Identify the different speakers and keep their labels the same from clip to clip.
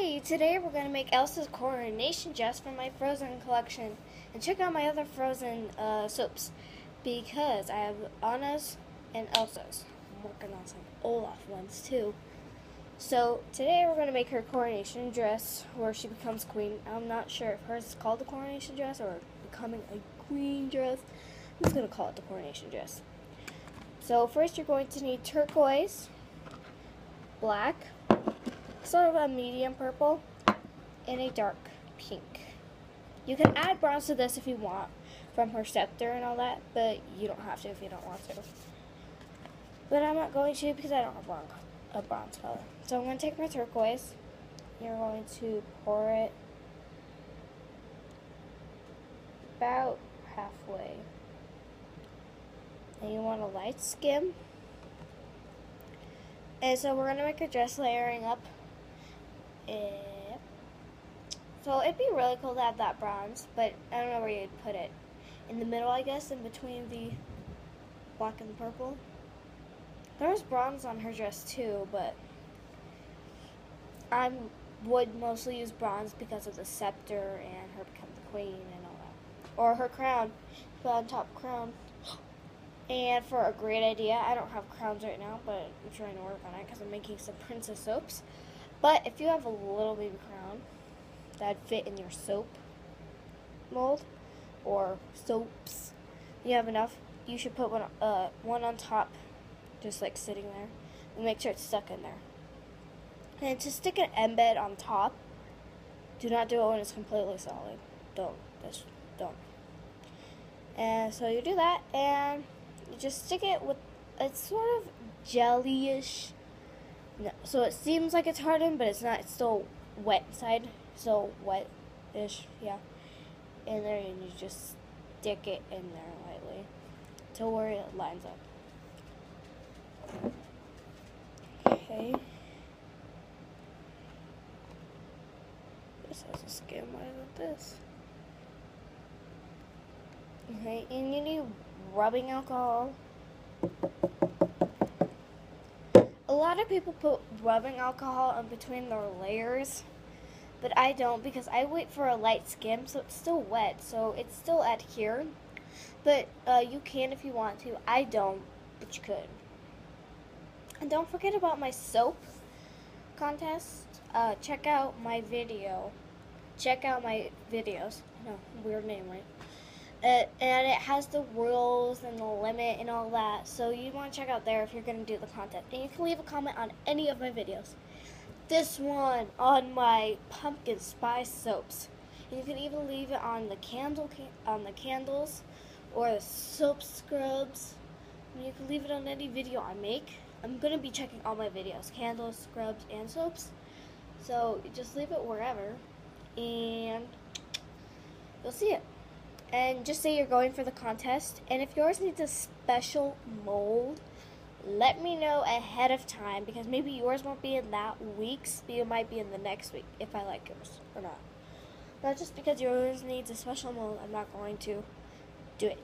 Speaker 1: Hey, today we're going to make Elsa's Coronation dress from my Frozen collection. And check out my other Frozen soaps, because I have Anna's and Elsa's. I'm working on some Olaf ones too. So today we're going to make her coronation dress where she becomes queen. I'm not sure if hers is called the coronation dress or becoming a queen dress. I'm just going to call it the coronation dress. So first you're going to need turquoise, black, sort of a medium purple, and a dark pink. You can add bronze to this if you want, from her scepter and all that, but you don't have to if you don't want to. But I'm not going to because I don't have a bronze color. So I'm going to take my turquoise. You're going to pour it about halfway. And you want a light skim. And so we're going to make a dress layering up. So it'd be really cool to have that bronze, but I don't know where you'd put it. In the middle, I guess, in between the black and the purple. There's bronze on her dress too, but I would mostly use bronze because of the scepter and her become the queen and all that. Or her crown, the on top crown. And for a great idea, I don't have crowns right now, but I'm trying to work on it because I'm making some princess soaps. But if you have a little baby crown that'd fit in your soap mold or soaps, you have enough, you should put one on top, just like sitting there, and make sure it's stuck in there. And to stick an embed on top, do not do it when it's completely solid. Don't. And so you do that, and you just stick it with, it's sort of jelly-ish. No, so it seems like it's hardened, but it's not. It's still wet inside. So wet-ish, yeah. In there, and you just stick it in there lightly to where it lines up. Okay. This has a skim. Why isn't this? Okay, and you need rubbing alcohol. A lot of people put rubbing alcohol in between their layers, but I don't because I wait for a light skim, so it's still wet, so it's still adhered. But you can if you want to. I don't, but you could. And don't forget about my soap contest. Check out my video. Check out my videos. No, weird name, right? And it has the rules and the limit and all that. So you want to check out there if you're going to do the contest. And you can leave a comment on any of my videos. This one on my pumpkin spice soaps. And you can even leave it on the candles or the soap scrubs. And you can leave it on any video I make. I'm going to be checking all my videos. Candles, scrubs, and soaps. So just leave it wherever. And you'll see it. And just say you're going for the contest. And if yours needs a special mold, let me know ahead of time, because maybe yours won't be in that week's, but it might be in the next week if I like yours or not. Not just because yours needs a special mold, I'm not going to do it.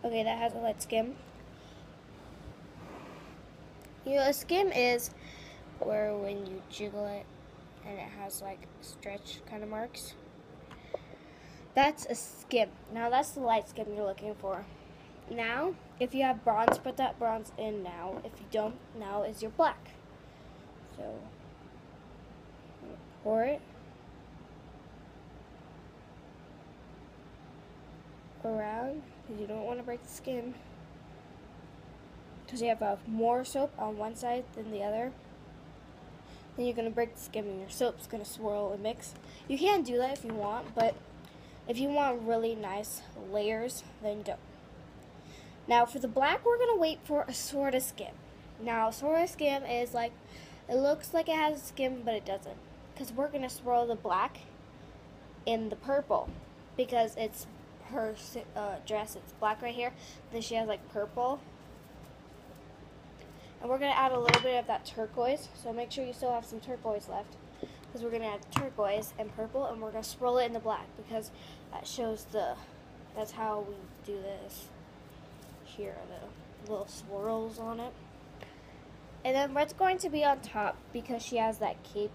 Speaker 1: Okay, that has a light skim. You know, a skim is where when you jiggle it and it has like stretch kind of marks. That's a skim. Now that's the light skim you're looking for. Now, if you have bronze, put that bronze in now. If you don't, now is your black. So, pour it around, because you don't want to break the skin. Because you have more soap on one side than the other. Then you're going to break the skin and your soap's going to swirl and mix. You can do that if you want, but if you want really nice layers, then don't. Now for the black, we're going to wait for a sort of skim. Now, sort of skim is like, it looks like it has a skim, but it doesn't. Because we're going to swirl the black in the purple. Because it's her dress, it's black right here. Then she has like purple. And we're going to add a little bit of that turquoise. So make sure you still have some turquoise left. Because we're going to add turquoise and purple, and we're going to swirl it in the black, because that shows that's how we do this. Here are the little swirls on it. And then red's going to be on top because she has that cape.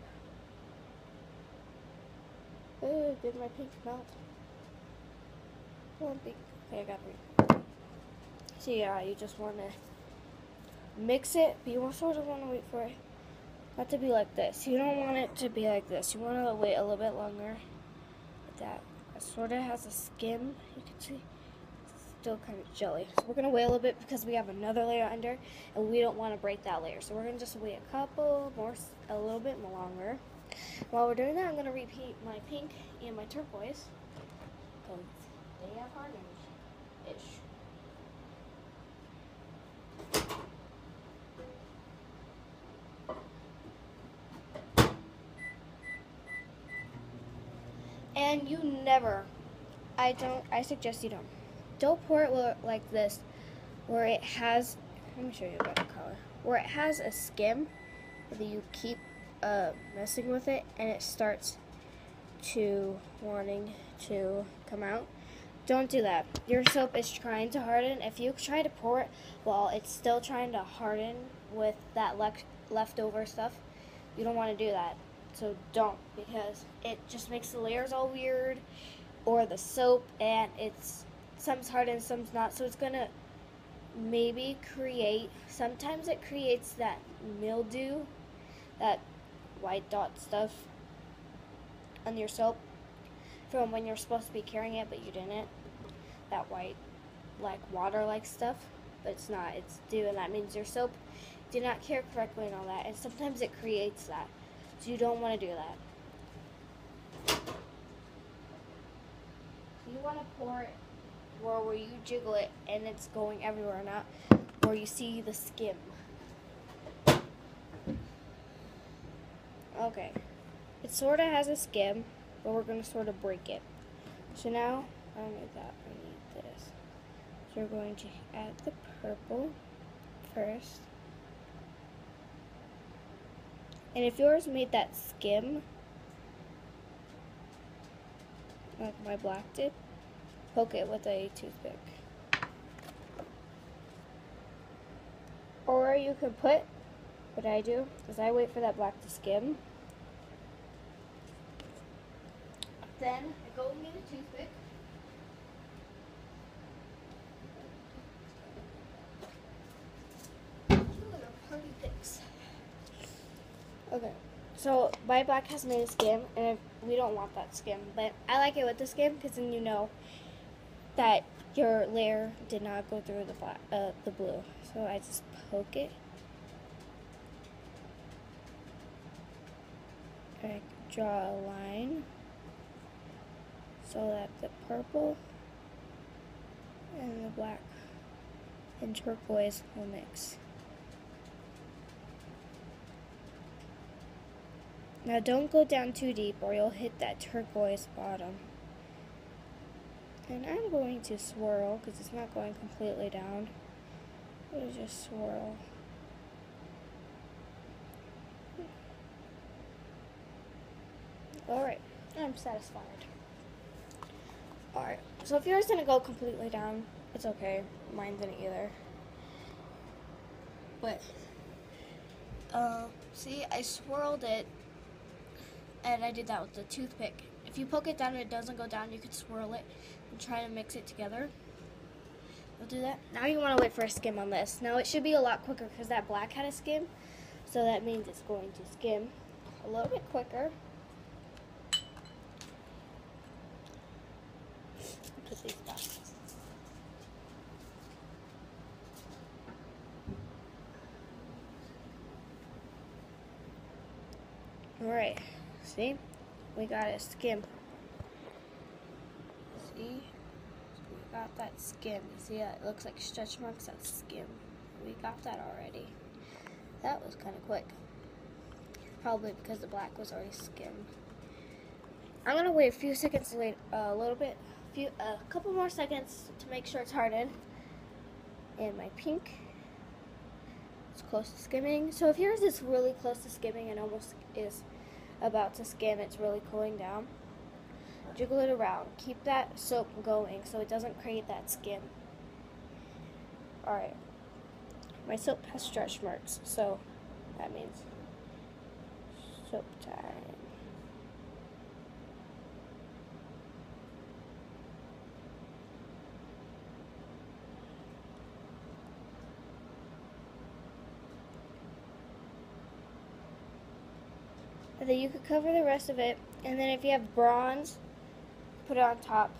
Speaker 1: Oh, did my pink melt? Okay, I got it. So yeah, you just want to mix it, but you also don't want to wait for it not to be like this. You don't want it to be like this. You want to wait a little bit longer. Like that. It sort of has a skim. You can see it's still kind of jelly. So we're going to wait a little bit because we have another layer under, and we don't want to break that layer. So we're going to just wait a little bit longer. While we're doing that, I'm going to repeat my pink and my turquoise because they have hardened-ish. And you never, I suggest you don't pour it like this, where it has, let me show you a better color, where it has a skim, that you keep messing with it, and it starts to wanting to come out. Don't do that. Your soap is trying to harden. If you try to pour it while it's still trying to harden with that leftover stuff, you don't want to do that. So don't, because it just makes the layers all weird, or the soap, and it's some's hardened, some's not. So it's gonna maybe sometimes it creates that mildew, that white dot stuff on your soap from when you're supposed to be carrying it, but you didn't. That white, like water-like stuff, but it's not. It's dew, and that means your soap did not care correctly and all that. And sometimes it creates that. So you don't want to do that. You want to pour it where you jiggle it and it's going everywhere, not where you see the skim. Okay. It sort of has a skim, but we're going to sort of break it. So now, I don't need that. I need this. So we're going to add the purple first. And if yours made that skim, like my black did, poke it with a toothpick. Or you could put, what I do, is I wait for that black to skim. Then I go and get a toothpick. Party picks. Okay, so my black has made a skim, and we don't want that skim, but I like it with the skim because then you know that your layer did not go through the blue. So I just poke it. I draw a line so that the purple and the black and turquoise will mix. Now don't go down too deep or you'll hit that turquoise bottom. And I'm going to swirl because it's not going completely down. It'll just swirl. Alright, I'm satisfied. Alright, so if yours didn't go completely down, it's okay. Mine didn't either. But, see, I swirled it. And I did that with the toothpick. If you poke it down and it doesn't go down, you could swirl it and try to mix it together. We'll do that. Now you want to wait for a skim on this. Now it should be a lot quicker because that black had a skim. So that means it's going to skim a little bit quicker. Put these back. Alright. See? We got a skim. See? We got that skim. You see that? It looks like stretch marks. That's skim. We got that already. That was kind of quick. Probably because the black was already skimmed. I'm going to wait a few seconds later, a couple more seconds to make sure it's hardened. And my pink is close to skimming. So if yours is really close to skimming and almost is about to skim, it's really cooling down, jiggle it around. Keep that soap going so it doesn't create that skim. Alright. My soap has stretch marks, so That means soap time. And then you could cover the rest of it, and then if you have bronze, put it on top.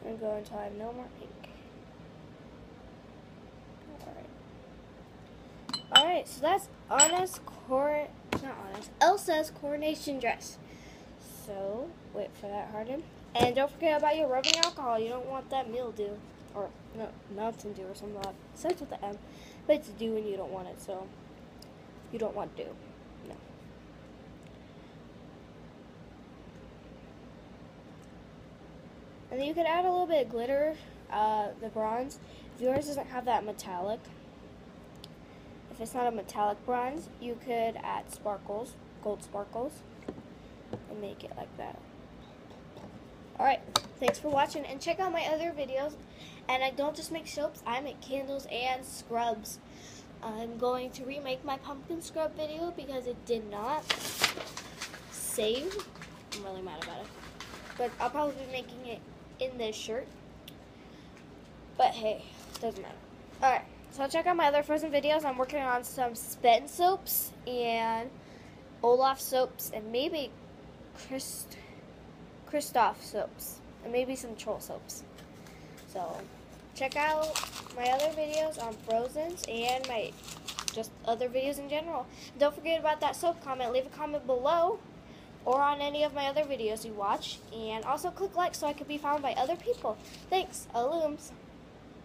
Speaker 1: And go until I have no more pink. Alright, so that's Elsa's coronation dress. So, wait for that harden. And don't forget about your rubbing alcohol. You don't want that mildew, or no, mountain dew or something like that. It starts with the M, but it's dew and you don't want it, so you don't want dew. No. And then you could add a little bit of glitter, the bronze. If yours doesn't have that metallic, if it's not a metallic bronze, you could add sparkles, gold sparkles, and make it like that. Alright, thanks for watching, and check out my other videos. And I don't just make soaps, I make candles and scrubs. I'm going to remake my pumpkin scrub video because it did not save. I'm really mad about it. But I'll probably be making it in this shirt. But hey, doesn't matter. Alright, so check out my other frozen videos. I'm working on some Spen soaps and Olaf soaps and maybe Kristoff soaps and maybe some troll soaps. So check out my other videos on Frozen's and my just other videos in general. Don't forget about that soap comment. Leave a comment below or on any of my other videos you watch. And also click like so I can be found by other people. Thanks. Alooms.